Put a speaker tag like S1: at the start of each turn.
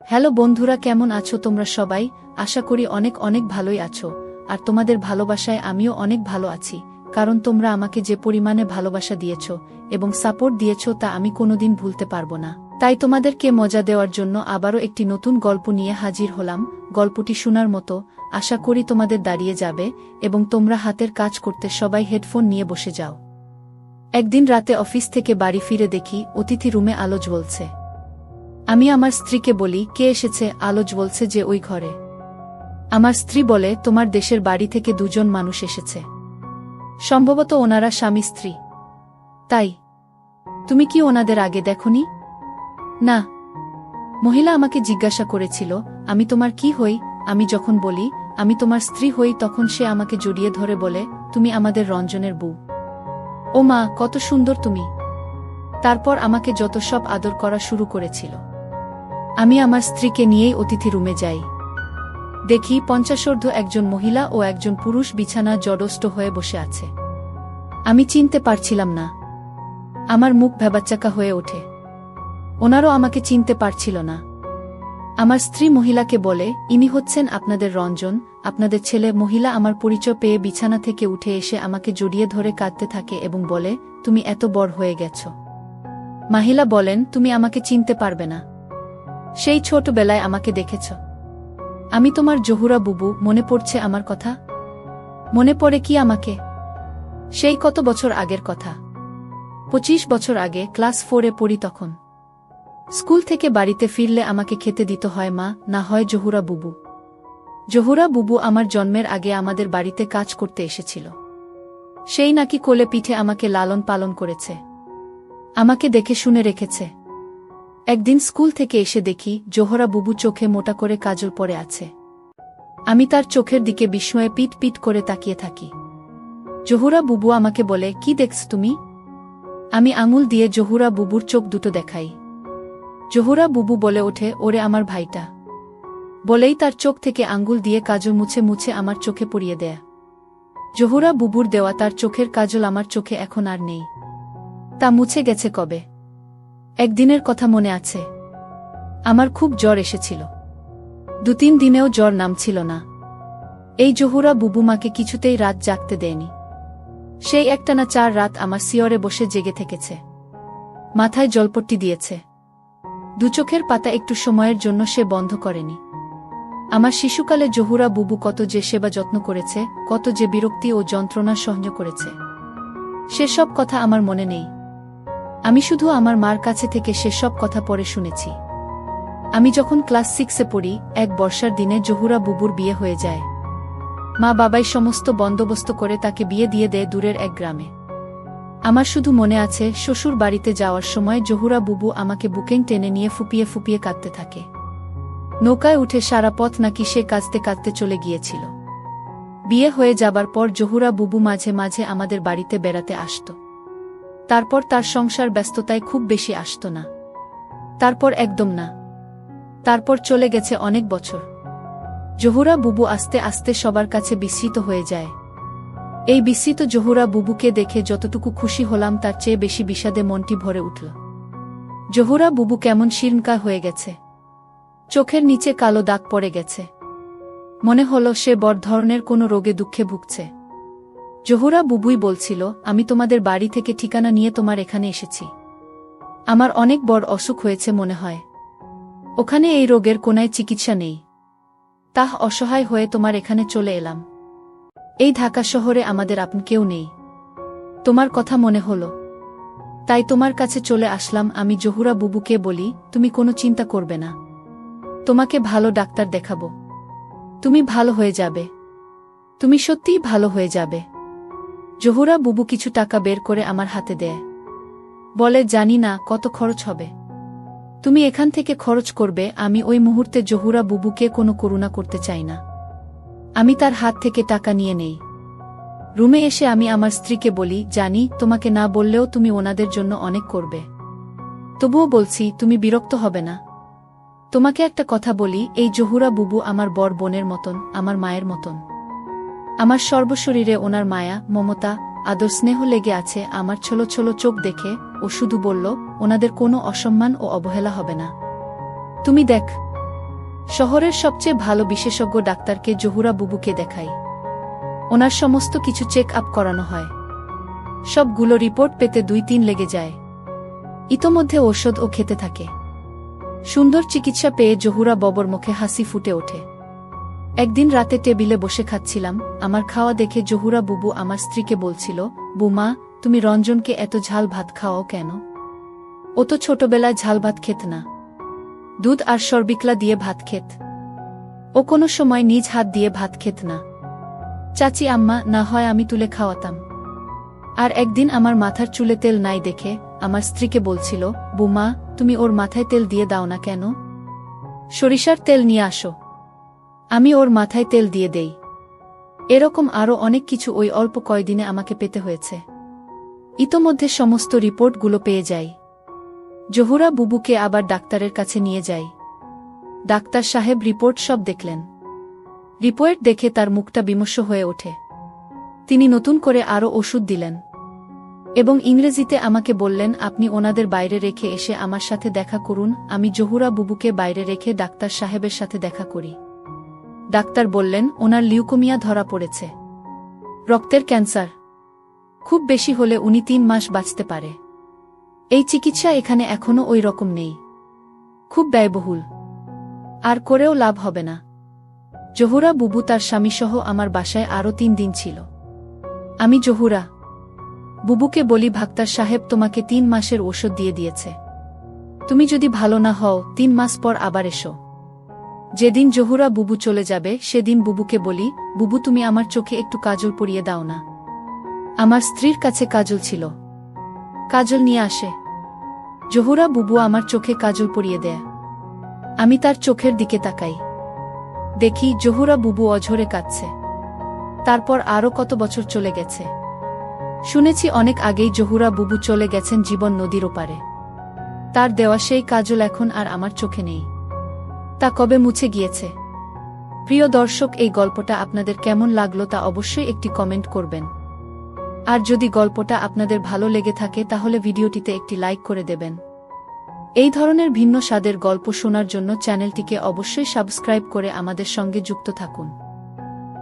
S1: Hello বন্ধুরা, কেমন আছো তোমরা সবাই? আশা করি অনেক অনেক ভালোই আছো। আর তোমাদের ভালোবাসায় আমিও অনেক ভালো আছি, কারণ তোমরা আমাকে যে পরিমাণে ভালোবাসা দিয়েছো এবং সাপোর্ট দিয়েছো তা আমি কোনোদিন ভুলতে পারবো না। তাই তোমাদেরকে মজা দেওয়ার জন্য আবারও একটি নতুন গল্প নিয়ে হাজির হলাম। গল্পটি শোনার মতো, আশা করি তোমাদের দাঁড়িয়ে যাবে এবং তোমরা হাতের কাজ করতে সবাই হেডফোন নিয়ে বসে যাও। একদিন রাতে অফিস থেকে বাড়ি ফিরে দেখি অতিথি রুমে আলো জ্বলছে। আমি আমার স্ত্রীকে বলি, কে এসেছে? আলো জ্বলছে যে ওই ঘরে। আমার স্ত্রী বলে, তোমার দেশের বাড়ি থেকে দুজন মানুষ এসেছে, সম্ভবত ওনারা স্বামী স্ত্রী। তাই তুমি কি ওনাদের আগে দেখোনি? না। মহিলা আমাকে জিজ্ঞাসা করেছিল, আমি তোমার কি হই? আমি যখন বলি আমি তোমার স্ত্রী হই, তখন সে আমাকে জড়িয়ে ধরে বলে, তুমি আমাদের রঞ্জনের বউ। ও মা, কত সুন্দর তুমি! তারপর আমাকে যত সব আদর করা শুরু করেছিল। আমি আমার স্ত্রীকে নিয়েই অতিথি রুমে যাই। দেখি 50 একজন মহিলা ও একজন পুরুষ বিছানা জড়ষ্ট হয়ে বসে আছে। আমি চিনতে পারছিলাম না। আমার মুখ ভ্যাবাচ্চাকা হয়ে ওঠে। ওনারও আমাকে চিনতে পারছিল না। আমার স্ত্রী মহিলাকে বলে, ইনি হচ্ছেন আপনাদের রঞ্জন, আপনাদের ছেলে। মহিলা আমার পরিচয় পেয়ে বিছানা থেকে উঠে এসে আমাকে জড়িয়ে ধরে কাঁদতে থাকে এবং বলে, তুমি এত বড় হয়ে গেছ। মহিলা বলেন, তুমি আমাকে চিনতে পারবে না। সেই ছোটবেলায় আমাকে দেখেছ। আমি তোমার জহুরা বুবু। মনে পড়ছে আমার কথা? মনে পড়ে কি আমাকে? সেই কত বছর আগের কথা। 25 বছর আগে, ক্লাস 4-এ পড়ি তখন। স্কুল থেকে বাড়িতে ফিরলে আমাকে খেতে দিতে হয় মা, না হয় জহুরা বুবু। জহুরা বুবু আমার জন্মের আগে আমাদের বাড়িতে কাজ করতে এসেছিল। সেই নাকি কোলে পিঠে আমাকে লালন পালন করেছে, আমাকে দেখে শুনে রেখেছে। একদিন স্কুল থেকে এসে দেখি জহুরা বুবু চোখে মোটা করে কাজল পরে আছে। আমি তার চোখের দিকে বিস্ময়ে পিট পিট করে তাকিয়ে থাকি। জহুরা বুবু আমাকে বলে, কি দেখছ তুমি? আমি আঙুল দিয়ে জহুরা বুবুর চোখ দুটো দেখাই। জহুরা বুবু বলে ওঠে, ওরে আমার ভাইটা। বলেই তার চোখ থেকে আঙ্গুল দিয়ে কাজল মুছে মুছে আমার চোখে পরিয়ে দেয়। জহুরা বুবুর দেওয়া তার চোখের কাজল আমার চোখে এখন আর নেই। তা মুছে গেছে কবে। একদিনের কথা মনে আছে। আমার খুব জ্বর এসেছিল। 2-3 দিনেও জ্বর নামছিল না। এই জহুরা বুবু মাকে কিছুতেই রাত জাগতে দেয়নি। সেই একটানা 4 রাত আমার সিয়রে বসে জেগে থেকেছে। মাথায় জলপট্টি দিয়েছে। দুচোখের পাতা একটু সময়ের জন্য সে বন্ধ করেনি। আমার শিশুকালে জহুরা বুবু কত যে সেবা যত্ন করেছে, কত যে বিরক্তি ও যন্ত্রণা সহ্য করেছে, সেসব কথা আমার মনে নেই। আমি শুধু আমার মার কাছে থেকে সেসব কথা পরে শুনেছি। আমি যখন ক্লাস 6-এ পড়ি, এক বর্ষার দিনে জহুরা বুবুর বিয়ে হয়ে যায়। মা বাবাই সমস্ত বন্দোবস্ত করে তাকে বিয়ে দিয়ে দেয় দূরের এক গ্রামে। আমার শুধু মনে আছে, শ্বশুর বাড়িতে যাওয়ার সময় জহুরা বুবু আমাকে বুকেন টেনে নিয়ে ফুপিয়ে ফুপিয়ে কাঁদতে থাকে। নৌকায় উঠে সারা পথ নাকি সে কাঁদতে কাঁদতে চলে গিয়েছিল। বিয়ে হয়ে যাবার পর জহুরা বুবু মাঝে মাঝে আমাদের বাড়িতে বেড়াতে আসত। তারপর তার সংসার ব্যস্ততায় খুব বেশি আসত না। তারপর একদম না। তারপর চলে গেছে অনেক বছর। জহুরা বুবু আস্তে আস্তে সবার কাছে বিস্মৃত হয়ে যায়। এই বিস্মৃত জহুরা বুবুকে দেখে যতটুকু খুশি হলাম তার চেয়ে বেশি বিষাদে মনটি ভরে উঠল। জহুরা বুবু কেমন শীর্ণকায় হয়ে গেছে। চোখের নিচে কালো দাগ পড়ে গেছে। মনে হলো সে বড় ধরনের কোনো রোগে দুঃখে ভুগছে। জহুরা বুবুই বলছিল, আমি তোমাদের বাড়ি থেকে ঠিকানা নিয়ে তোমার এখানে এসেছি। আমার অনেক বড় অসুখ হয়েছে মনে হয়। ওখানে এই রোগের কোনায় চিকিৎসা নেই। তাহ অসহায় হয়ে তোমার এখানে চলে এলাম। এই ঢাকা শহরে আমাদের আপন কেউ নেই। তোমার কথা মনে হলো, তাই তোমার কাছে চলে আসলাম। আমি জহুরা বুবুকে বলি, তুমি কোনো চিন্তা করবে না। তোমাকে ভালো ডাক্তার দেখাবো। তুমি ভালো হয়ে যাবে। তুমি সত্যিই ভালো হয়ে যাবে। জহুরা বুবু কিছু টাকা বের করে আমার হাতে দেয়। বলে, জানি না কত খরচ হবে। তুমি এখান থেকে খরচ করবে। আমি ওই মুহূর্তে জহুরা বুবুকে কোনো করুণা করতে চাই না। আমি তার হাত থেকে টাকা নিয়ে নেই। রুমে এসে আমি আমার স্ত্রীকে বলি, জানি তোমাকে না বললেও তুমি ওনাদের জন্য অনেক করবে। তবুও বলছি, তুমি বিরক্ত হবে না। তোমাকে একটা কথা বলি, এই জহুরা বুবু আমার বড় বোনের মতন, আমার মায়ের মতন। আমার সর্বশরীরে ওনার মায়া, মমতা, আদর, স্নেহ লেগে আছে। আমার ছোলো ছোলো চোখ দেখে ও শুধু বলল, ওনাদের কোনো অসম্মান ও অবহেলা হবে না। তুমি দেখ, শহরের সবচেয়ে ভালো বিশেষজ্ঞ ডাক্তারকে জহুরা বুবুকে দেখাই। ওনার সমস্ত কিছু চেক আপ করানো হয়। সবগুলো রিপোর্ট পেতে 2-3 লেগে যায়। ইতোমধ্যে ঔষধও খেতে থাকে। সুন্দর চিকিৎসা পেয়ে জহুরা ববর মুখে হাসি ফুটে ওঠে। একদিন রাতে টেবিলে বসে খাচ্ছিলাম, আমার খাওয়া দেখে জহুরা বুবু আমার স্ত্রীকে বলছিল, বুমা, তুমি রঞ্জনকে এত ঝাল ভাত খাওয়াও কেন? ও তো ছোটবেলায় ঝাল ভাত খেত না, দুধ আর সরবিকলা দিয়ে ভাত খেত। ও কোনো সময় নিজ হাত দিয়ে ভাত খেত না। চাচি আম্মা, না হয় আমি তুলে খাওয়াতাম। আর একদিন আমার মাথার চুলে তেল নাই দেখে আমার স্ত্রীকে বলছিল, বুমা, তুমি ওর মাথায় তেল দিয়ে দাও না কেন? সরিষার তেল নিয়ে আসো। আমি ওর মাথায় তেল দিয়ে দেই। এরকম আরও অনেক কিছু ওই অল্প কয়দিনে আমাকে পেতে হয়েছে। ইতোমধ্যে সমস্ত রিপোর্টগুলো পেয়ে যাই। জহুরা বুবুকে আবার ডাক্তারের কাছে নিয়ে যাই। ডাক্তার সাহেব রিপোর্ট সব দেখলেন। রিপোর্ট দেখে তার মুখটা বিমর্ষ হয়ে ওঠে। তিনি নতুন করে আরও ওষুধ দিলেন এবং ইংরেজিতে আমাকে বললেন, আপনি ওনাদের বাইরে রেখে এসে আমার সাথে দেখা করুন। আমি জহুরা বুবুকে বাইরে রেখে ডাক্তার সাহেবের সাথে দেখা করি। ডাক্তার বললেন, ওনার লিউকোমিয়া ধরা পড়েছে, রক্তের ক্যান্সার। খুব বেশি হলে উনি 3 মাস বাঁচতে পারে। এই চিকিৎসা এখানে এখনও ওই রকম নেই, খুব ব্যয়বহুল, আর করেও লাভ হবে না। জহুরা বুবু তার স্বামীসহ আমার বাসায় আরও 3 দিন ছিল। আমি জহুরা বুবুকে বলি, ডাক্তার সাহেব তোমাকে 3 মাসের ওষুধ দিয়ে দিয়েছে। তুমি যদি ভালো না হও 3 মাস পর আবার এসো। যেদিন জহুরা বুবু চলে যাবে সেদিন বুবুকে বলি, বুবু, তুমি আমার চোখে একটু কাজল পরিয়ে দাও না। আমার স্ত্রীর কাছে কাজল ছিল, কাজল নিয়ে আসে। জহুরা বুবু আমার চোখে কাজল পরিয়ে দেয়। আমি তার চোখের দিকে তাকাই, দেখি জহুরা বুবু অঝরে কাঁদছে। তারপর আরও কত বছর চলে গেছে। শুনেছি অনেক আগেই জহুরা বুবু চলে গেছেন জীবন নদীর ওপারে। তার দেওয়া সেই কাজল এখন আর আমার চোখে নেই। তা কবে মুছে গিয়েছে। প্রিয় দর্শক, এই গল্পটা আপনাদের কেমন লাগলো তা অবশ্যই একটি কমেন্ট করবেন। আর যদি গল্পটা আপনাদের ভালো লেগে থাকে তাহলে ভিডিওটিতে একটি লাইক করে দেবেন। এই ধরনের ভিন্ন স্বাদের গল্প শোনার জন্য চ্যানেলটিকে অবশ্যই সাবস্ক্রাইব করে আমাদের সঙ্গে যুক্ত থাকুন।